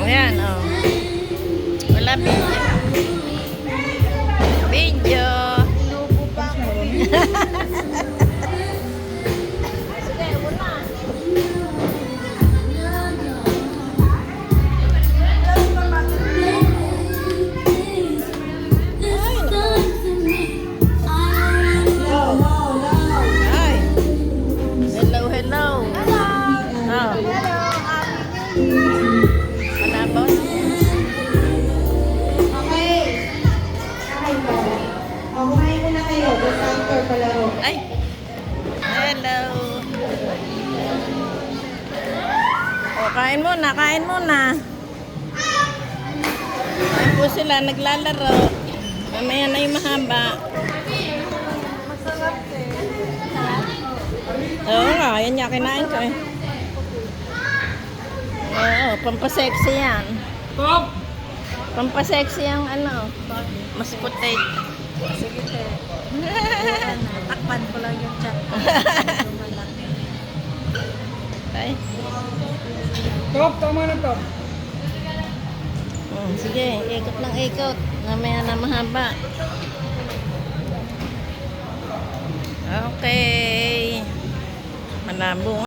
Ayan, oh. Wala video. Video. Inubo pa ako. Sige, wala. Ay. Hello, hello. Oh. Wala ba? Okay. Kumain muna kayo. Basta after palaro. Ay. Hello. O, kain muna, kain muna. Ayan po sila, naglalaro. Mamaya na yung mahaba. Masarap eh. Oo nga, yan niya kinain ko eh. Oo, pampasexy yan. Pampasexy yung ano, mas potato. Sige te. Takpan ko lang yung chat. Ay. Top, tama na to. Sige, ikot lang ikot. Mamaya na mahaba. Okay. Malabo.